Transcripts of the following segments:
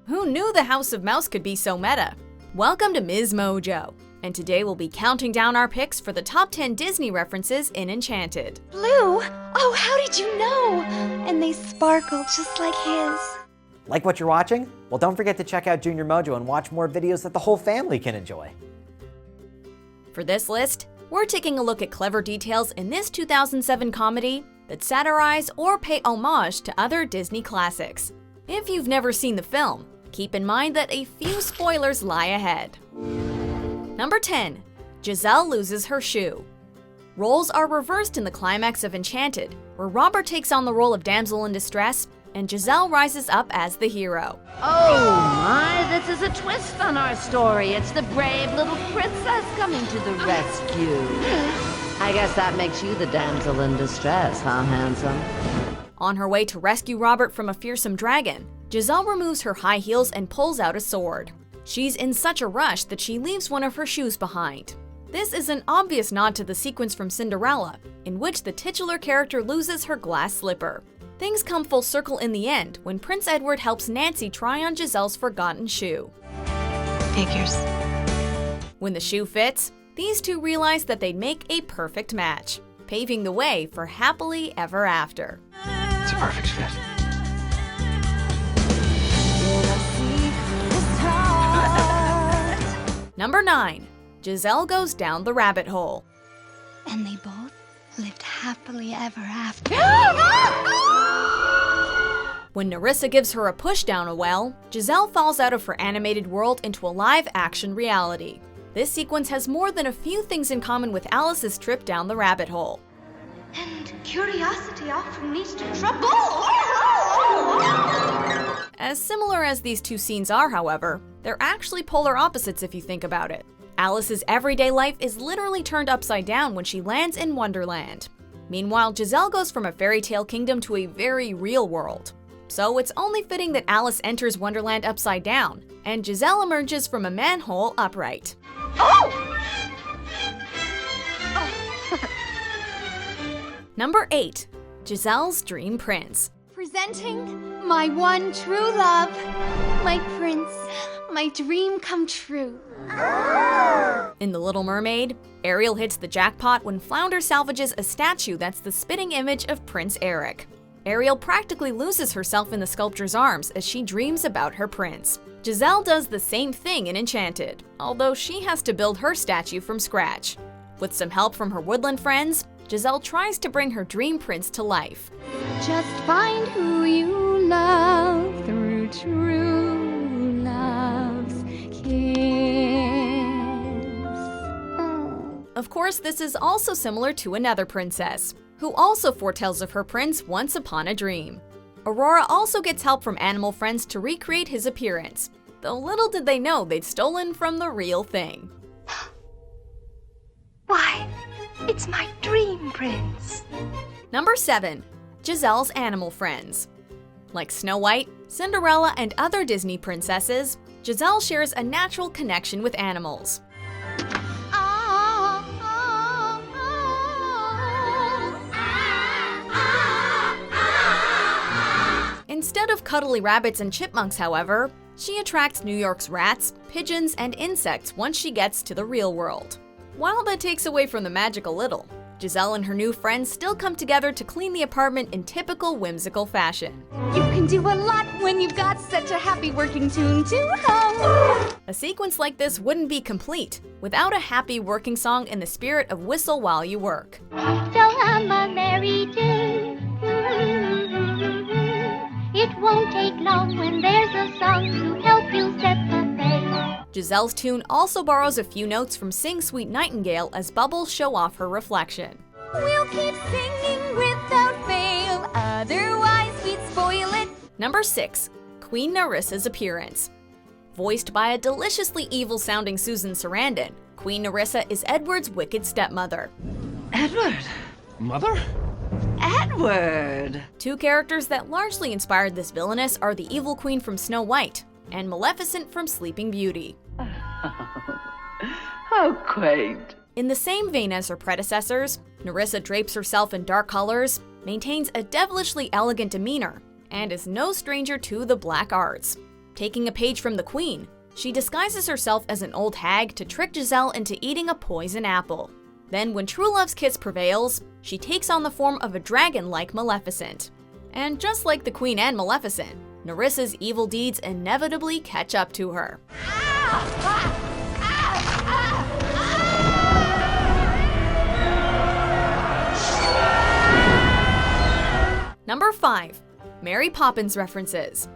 Who knew the House of Mouse could be so meta? Welcome to MsMojo, and today we'll be counting down our picks for the top 10 Disney references in Enchanted. Blue? Oh, how did you know? And they sparkle just like his. Like what you're watching? Well, don't forget to check out Junior Mojo and watch more videos that the whole family can enjoy. For this list, we're taking a look at clever details in this 2007 comedy that satirize or pay homage to other Disney classics. If you've never seen the film, keep in mind that a few spoilers lie ahead. Number 10. Giselle loses her shoe. Roles are reversed in the climax of Enchanted, where Robert takes on the role of damsel in distress, and Giselle rises up as the hero. Oh my, this is a twist on our story. It's the brave little princess coming to the rescue. I guess that makes you the damsel in distress, huh, handsome? On her way to rescue Robert from a fearsome dragon, Giselle removes her high heels and pulls out a sword. She's in such a rush that she leaves one of her shoes behind. This is an obvious nod to the sequence from Cinderella, in which the titular character loses her glass slipper. Things come full circle in the end when Prince Edward helps Nancy try on Giselle's forgotten shoe. Figures. When the shoe fits, these two realize that they'd make a perfect match, paving the way for happily ever after. It's a perfect fit. Number 9. Giselle goes down the rabbit hole. And they both lived happily ever after. When Narissa gives her a push down a well, Giselle falls out of her animated world into a live-action reality. This sequence has more than a few things in common with Alice's trip down the rabbit hole. And curiosity often leads to trouble. As similar as these two scenes are, however, they're actually polar opposites if you think about it. Alice's everyday life is literally turned upside down when she lands in Wonderland. Meanwhile, Giselle goes from a fairy tale kingdom to a very real world. So it's only fitting that Alice enters Wonderland upside down, and Giselle emerges from a manhole upright. Oh! Number 8. Giselle's Dream Prince. Presenting my one true love, my prince, my dream come true. In The Little Mermaid, Ariel hits the jackpot when Flounder salvages a statue that's the spitting image of Prince Eric. Ariel practically loses herself in the sculpture's arms as she dreams about her prince. Giselle does the same thing in Enchanted, although she has to build her statue from scratch. With some help from her woodland friends, Giselle tries to bring her dream prince to life. Just find who you love through true love's kiss. Of course, this is also similar to another princess, who also foretells of her prince once upon a dream. Aurora also gets help from animal friends to recreate his appearance, though little did they know they'd stolen from the real thing. Why, it's my dream prince. Number 7. Giselle's animal friends. Like Snow White, Cinderella, and other Disney princesses, Giselle shares a natural connection with animals. Instead of cuddly rabbits and chipmunks, however, she attracts New York's rats, pigeons, and insects once she gets to the real world. While that takes away from the magic a little, Giselle and her new friends still come together to clean the apartment in typical whimsical fashion. You can do a lot when you've got such a happy working tune to hum. A sequence like this wouldn't be complete without a happy working song in the spirit of Whistle While You Work. So hum a merry tune. It won't take long when there's a song to help you set the pace. Giselle's tune also borrows a few notes from Sing Sweet Nightingale as bubbles show off her reflection. We'll keep singing without fail, otherwise we'd spoil it. Number 6. Queen Narissa's appearance. Voiced by a deliciously evil-sounding Susan Sarandon, Queen Narissa is Edward's wicked stepmother. Edward? Mother? Edward! Two characters that largely inspired this villainess are the evil queen from Snow White and Maleficent from Sleeping Beauty. How quaint. In the same vein as her predecessors, Narissa drapes herself in dark colors, maintains a devilishly elegant demeanor, and is no stranger to the black arts. Taking a page from the Queen, she disguises herself as an old hag to trick Giselle into eating a poison apple. Then, when true love's kiss prevails, she takes on the form of a dragon like Maleficent. And just like the Queen and Maleficent, Narissa's evil deeds inevitably catch up to her. Number 5. Mary Poppins references.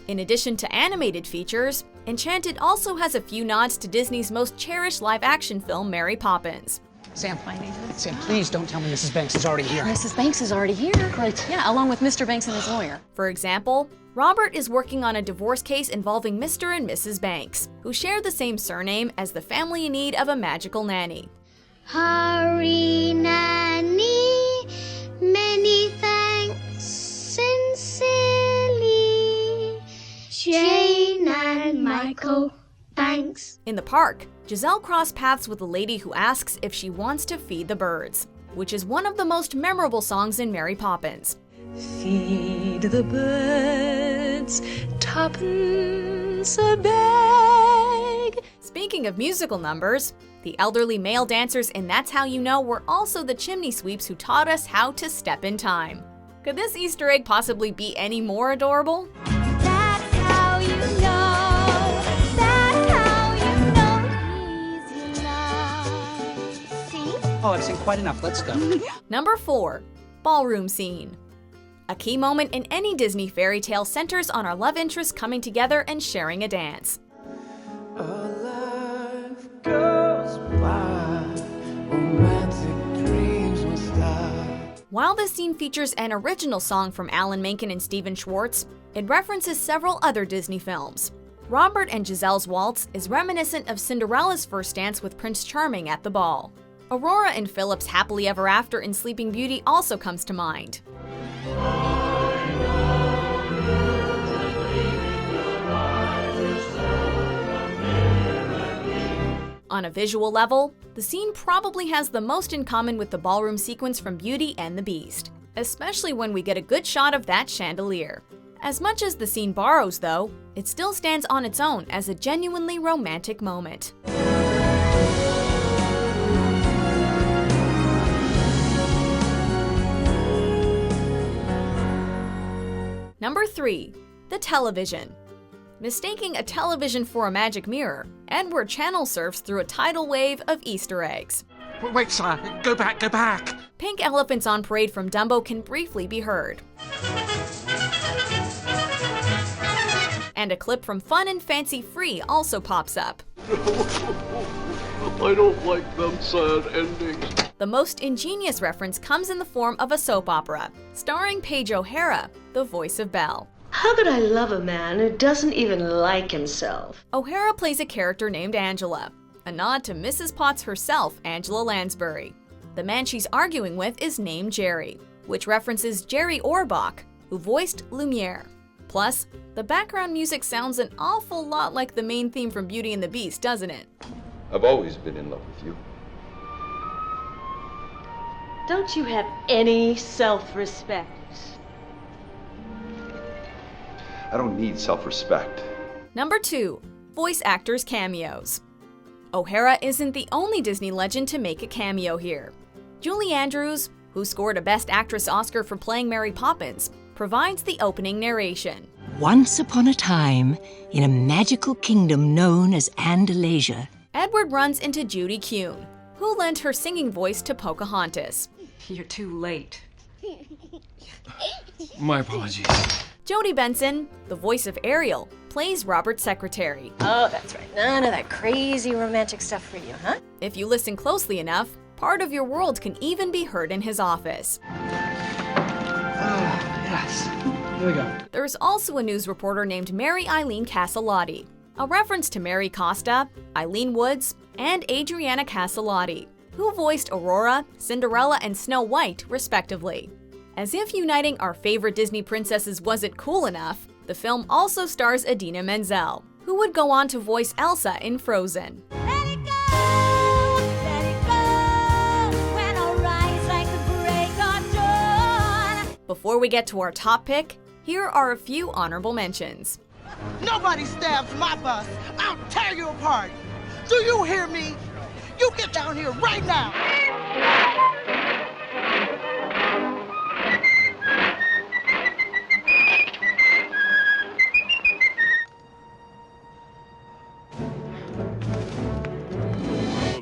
In addition to animated features, Enchanted also has a few nods to Disney's most cherished live-action film, Mary Poppins. Sam, Sam, please don't tell me Mrs. Banks is already here. Mrs. Banks is already here. Great. Yeah, along with Mr. Banks and his lawyer. For example, Robert is working on a divorce case involving Mr. and Mrs. Banks, who share the same surname as the family in need of a magical nanny. Hurry, Nanny, many thanks sincerely, Jane and Michael, thanks. In the park, Giselle crossed paths with a lady who asks if she wants to feed the birds, which is one of the most memorable songs in Mary Poppins. Feed the birds, tuppence a bag. Speaking of musical numbers, the elderly male dancers in That's How You Know were also the chimney sweeps who taught us how to step in time. Could this Easter egg possibly be any more adorable? That's how you know, that's how you know he's in love. See? Oh, I've seen quite enough. Let's go. Number 4. Ballroom Scene. A key moment in any Disney fairy tale centers on our love interests coming together and sharing a dance. While this scene features an original song from Alan Menken and Stephen Schwartz, it references several other Disney films. Robert and Giselle's waltz is reminiscent of Cinderella's first dance with Prince Charming at the ball. Aurora and Philip's happily ever after in Sleeping Beauty also comes to mind. On a visual level, the scene probably has the most in common with the ballroom sequence from Beauty and the Beast, especially when we get a good shot of that chandelier. As much as the scene borrows, though, it still stands on its own as a genuinely romantic moment. Number 3. The television. Mistaking a television for a magic mirror, Edward channel surfs through a tidal wave of Easter eggs. Wait, sire. Go back, go back. Pink elephants on parade from Dumbo can briefly be heard. And a clip from Fun and Fancy Free also pops up. I don't like them sad endings. The most ingenious reference comes in the form of a soap opera, starring Paige O'Hara, the voice of Belle. How could I love a man who doesn't even like himself? O'Hara plays a character named Angela, a nod to Mrs. Potts herself, Angela Lansbury. The man she's arguing with is named Jerry, which references Jerry Orbach, who voiced Lumiere. Plus, the background music sounds an awful lot like the main theme from Beauty and the Beast, doesn't it? I've always been in love with you. Don't you have any self-respect? I don't need self-respect. Number 2. Voice actors cameos. O'Hara isn't the only Disney legend to make a cameo here. Julie Andrews, who scored a Best Actress Oscar for playing Mary Poppins, provides the opening narration. Once upon a time, in a magical kingdom known as Andalasia, Edward runs into Judy Kuhn, who lent her singing voice to Pocahontas. You're too late. My apologies. Jodie Benson, the voice of Ariel, plays Robert's secretary. Oh, that's right. None of that crazy romantic stuff for you, huh? If you listen closely enough, part of your world can even be heard in his office. Yes. Here we go. There's also a news reporter named Mary Eileen Caselotti, a reference to Mary Costa, Eileen Woods, and Adriana Caselotti, who voiced Aurora, Cinderella, and Snow White, respectively. As if uniting our favorite Disney princesses wasn't cool enough, the film also stars Idina Menzel, who would go on to voice Elsa in Frozen. Let it go, when I rise like the break of dawn. Before we get to our top pick, here are a few honorable mentions. Nobody stabs my bus. I'll tear you apart. Do you hear me? You get down here right now.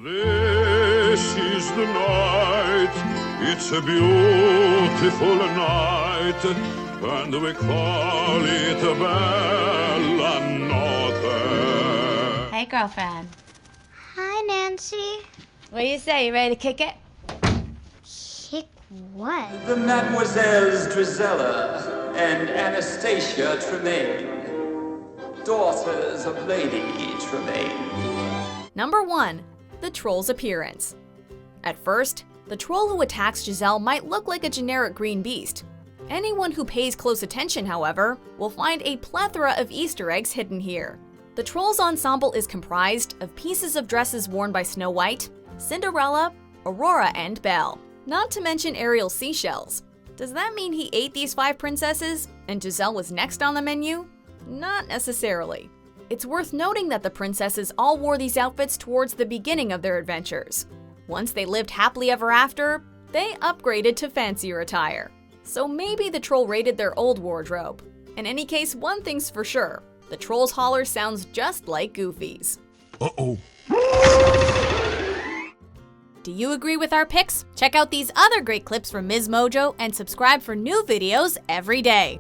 This is the night, it's a beautiful night, and we call it a bella notte. Hey, girlfriend. Hi, Nancy. What do you say? You ready to kick it? Kick what? The Mademoiselles Drizella and Anastasia Tremaine, daughters of Lady Tremaine. Number 1. The troll's appearance. At first, the troll who attacks Giselle might look like a generic green beast. Anyone who pays close attention, however, will find a plethora of Easter eggs hidden here. The troll's ensemble is comprised of pieces of dresses worn by Snow White, Cinderella, Aurora, and Belle, not to mention Ariel's seashells. Does that mean he ate these 5 princesses and Giselle was next on the menu? Not necessarily. It's worth noting that the princesses all wore these outfits towards the beginning of their adventures. Once they lived happily ever after, they upgraded to fancier attire. So maybe the troll raided their old wardrobe. In any case, one thing's for sure. The troll's holler sounds just like Goofy's. Uh-oh. Do you agree with our picks? Check out these other great clips from MsMojo and subscribe for new videos every day.